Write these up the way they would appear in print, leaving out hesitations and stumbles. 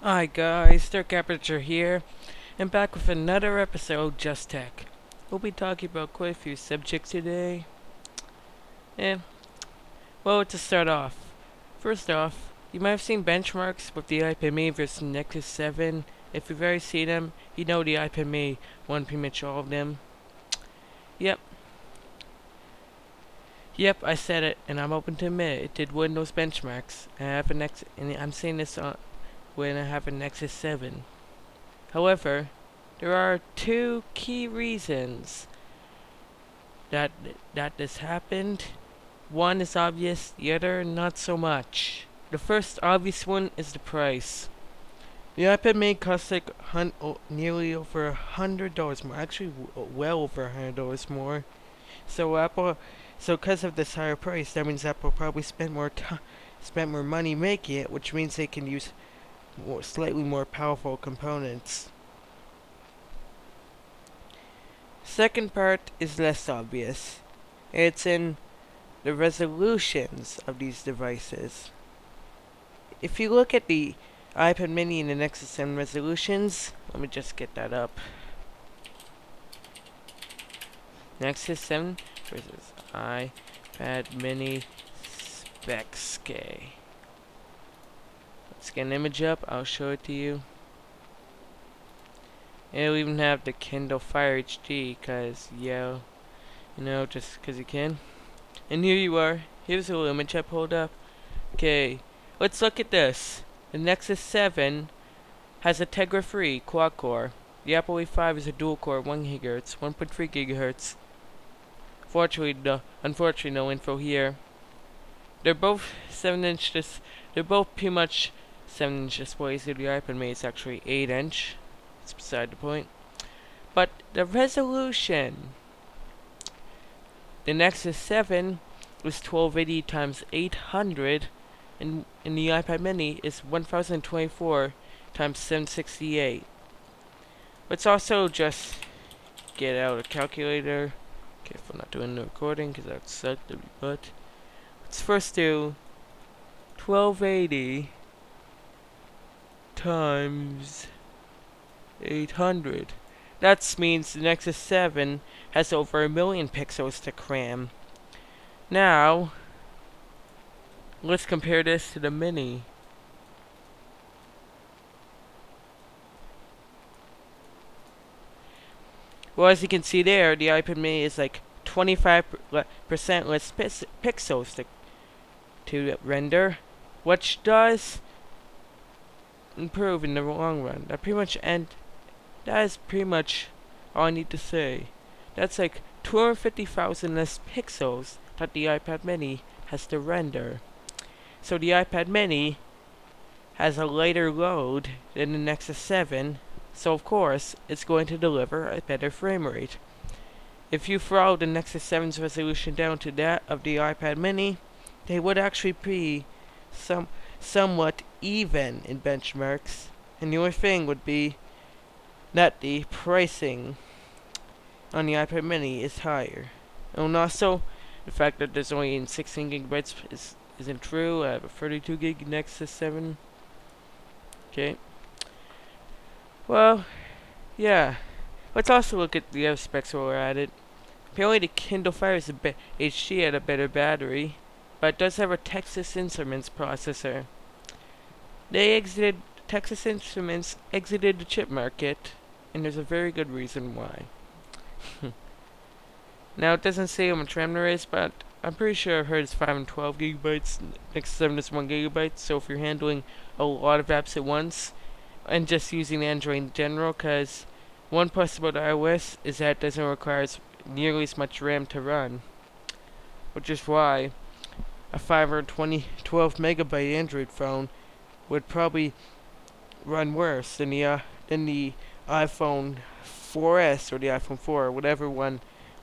Hi guys, Dirk Aperture here, and back with another episode Just Tech. We'll be talking about quite a few subjects today. And, well, to start off, first off, you might have seen benchmarks with the iPad mini versus Nexus 7. If you've already seen them, you know the iPad mini won pretty much all of them. Yep, I said it, and I'm open to admit it did win those benchmarks. And I'm saying this when I have a Nexus 7. However, there are two key reasons that this happened. One is obvious, the other not so much. The first obvious one is the price. The iPad mini costs like nearly over $100 more. Actually, well over $100 more. So because of this higher price, that means Apple probably spent more money making it, which means they can use slightly more powerful components. Second part is less obvious. It's in the resolutions of these devices. If you look at the iPad mini and the Nexus 7 resolutions, let me just get that up. Nexus 7 versus iPad mini specs. Let's get an image up, I'll show it to you. It'll even have the Kindle Fire HD, just cause you can. And here you are. Here's a little image I pulled up. Okay, let's look at this. The Nexus 7 has a Tegra 3 quad core. The Apple A5 is a dual core, 1 GHz, 1.3 GHz. Unfortunately, no info here. They're both 7-inch. They're both pretty much 7-inch displays. The iPad mini is actually 8-inch. It's beside the point. But the resolution. The Nexus 7 is 1280 times 800, and the iPad mini is 1024 times 768. Let's also just get out a calculator. Careful not doing the recording, because that would suck the butt. Let's first do 1280 times 800. That means the Nexus 7 has over 1 million pixels to cram. Now, let's compare this to the Mini. Well, as you can see there, the iPad Mini is like 25% less pixels to render, which does improve in the long run. That is pretty much all I need to say. That's like 250,000 less pixels that the iPad mini has to render. So the iPad mini has a lighter load than the Nexus 7, so of course it's going to deliver a better frame rate. If you throttle the Nexus 7's resolution down to that of the iPad mini, they would actually be somewhat even in benchmarks, and the only thing would be that the pricing on the iPad mini is higher. And also, the fact that there's only 16 gigabytes isn't true. I have a 32 gig Nexus 7. Okay. Well, yeah. Let's also look at the other specs while we're at it. Apparently the Kindle Fire is HD had a better battery, but it does have a Texas Instruments processor. Texas Instruments exited the chip market, and there's a very good reason why. Now, it doesn't say how much RAM there is, but I'm pretty sure I've heard it's 5 and 12 gigabytes. Nexus 7 is 1 gigabyte, so if you're handling a lot of apps at once, and just using Android in general, because one plus about iOS is that it doesn't require nearly as much RAM to run, which is why a 12 megabyte Android phone would probably run worse than the iPhone 4S or the iPhone 4 or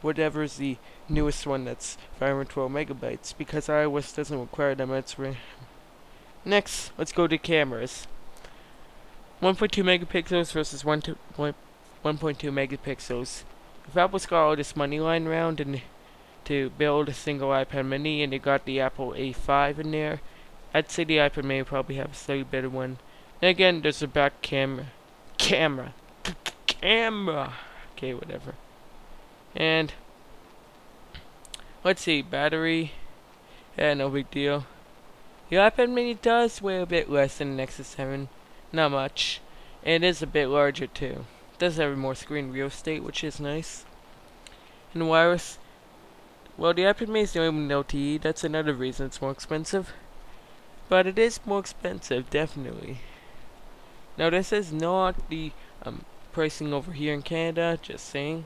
whatever is the newest one that's 512 megabytes, because iOS doesn't require that much RAM. Next, let's go to cameras. 1.2 megapixels versus 1.2 megapixels. If Apple's got all this money lying around and to build a single iPad mini and they got the Apple A5 in there, I'd say the iPad mini would probably have a slightly better one. And again, there's a back camera. Okay, whatever. And let's see, battery. Yeah, no big deal. The iPad mini does weigh a bit less than the Nexus 7. Not much. And it is a bit larger too. It does have more screen real estate, which is nice. And wireless. Well, the iPad mini is the only one with LTE. That's another reason it's more expensive. But it is more expensive, definitely. Now, this is not the pricing over here in Canada, just saying.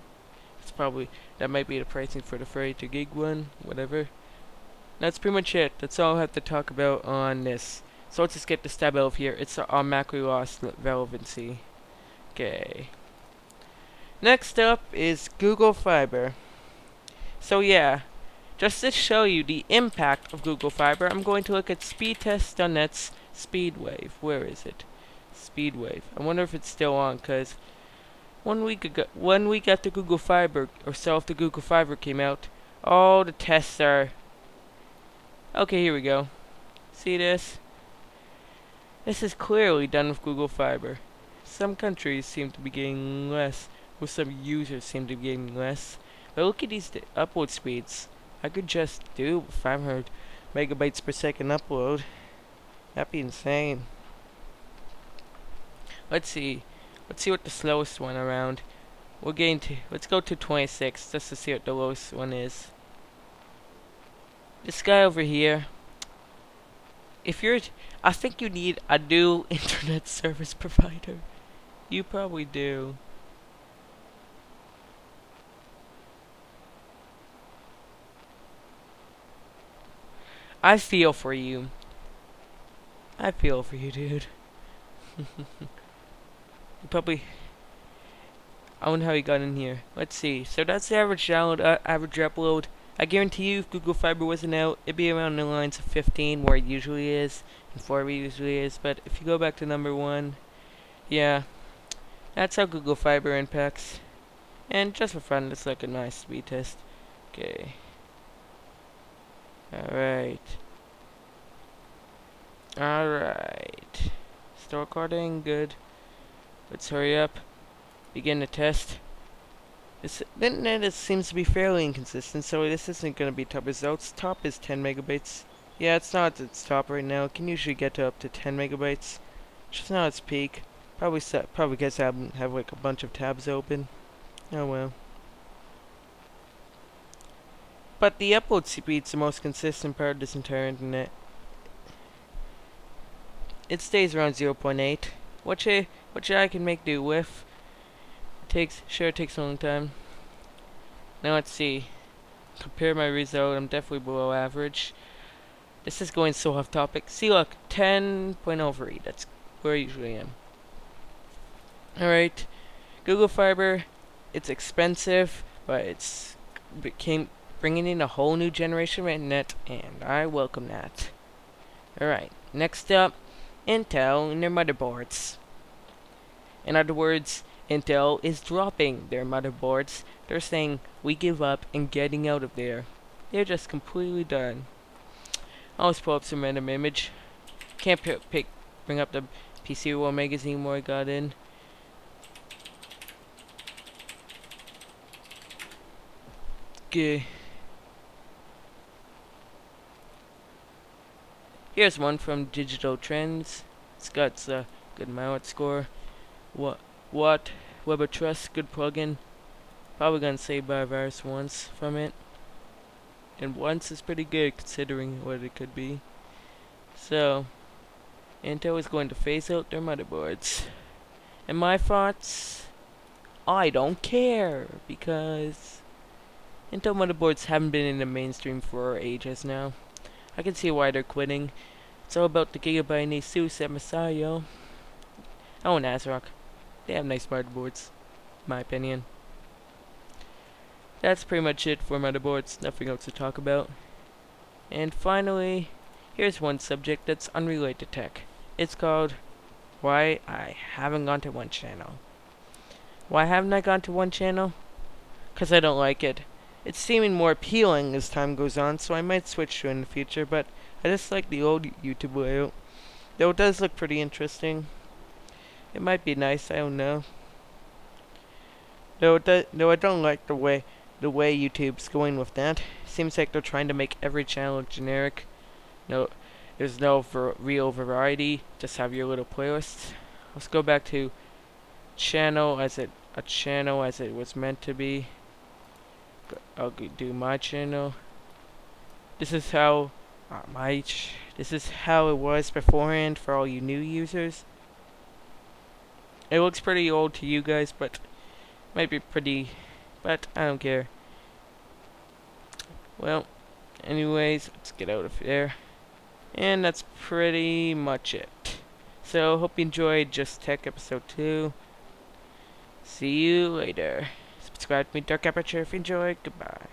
It's probably, that might be the pricing for the 32 gig one, whatever. That's pretty much it. That's all I have to talk about on this. So let's just get this tab out of here. It's automatically lost relevancy. Okay. Next up is Google Fiber. So yeah, just to show you the impact of Google Fiber, I'm going to look at speedtest.net's Speedwave. Where is it? Speedwave. I wonder if it's still on, because 1 week after Google Fiber, or so after Google Fiber came out, all the tests are... Okay, here we go. See this? This is clearly done with Google Fiber. Some countries seem to be getting less, or some users seem to be getting less. But look at these upload speeds. I could just do 500 megabytes per second upload. That'd be insane. Let's see. Let's see what the slowest one around. Let's go to 26 just to see what the lowest one is. This guy over here. I think you need a new internet service provider. You probably do. I feel for you. I feel for you, dude. You probably... I wonder how he got in here. Let's see. So that's the average download, average upload. I guarantee you, if Google Fiber wasn't out, it'd be around the lines of 15, where it usually is, and 4 where it usually is. But if you go back to number 1, yeah, that's how Google Fiber impacts. And just for fun, let's look at a nice speed test. Okay. Alright. Alright. Still recording, good. Let's hurry up. Begin the test. The internet seems to be fairly inconsistent, so this isn't going to be top results. Top is 10 megabytes. Yeah, it's not at its top right now. It can usually get to up to 10 megabytes. Just not its peak. Probably because I have like a bunch of tabs open. Oh well. But the upload speed's the most consistent part of this entire internet. It stays around 0.8, which I can make do with. It takes a long time. Now let's see. Compare my result. I'm definitely below average. This is going so off topic. See, look, 10.03. That's where I usually am. Alright. Google Fiber, it's expensive, but it's bringing in a whole new generation of internet, and I welcome that. Alright, next up, Intel and their motherboards. In other words, Intel is dropping their motherboards. They're saying, we give up and getting out of there. They're just completely done. I'll just pull up some random image. Can't bring up the PC World magazine where I got in. Okay. Here's one from Digital Trends. It's got a good malware score. What? Web of Trust, good plugin. Probably gonna save by a virus once from it. And once is pretty good considering what it could be. So, Intel is going to phase out their motherboards. And my thoughts? I don't care, because Intel motherboards haven't been in the mainstream for ages now. I can see why they're quitting. It's all about the Gigabyte Nexus at Masayo. Oh, and ASRock. They have nice motherboards, in my opinion. That's pretty much it for motherboards, nothing else to talk about. And finally, here's one subject that's unrelated to tech. It's called Why I Haven't Gone to One Channel. Why haven't I gone to one channel? Because I don't like it. It's seeming more appealing as time goes on, so I might switch to it in the future, but I just like the old YouTube layout. Though it does look pretty interesting. It might be nice, I don't know. No, I don't like the way YouTube's going with that. Seems like they're trying to make every channel generic. No, there's no real variety. Just have your little playlists. Let's go back to a channel as it was meant to be. I'll do my channel. This is how this is how it was beforehand for all you new users. It looks pretty old to you guys, but might be pretty, but I don't care. Well, anyways, let's get out of there. And that's pretty much it. So, hope you enjoyed Just Tech Episode 2. See you later. Subscribe to me, Dark Aperture, if you enjoyed. Goodbye.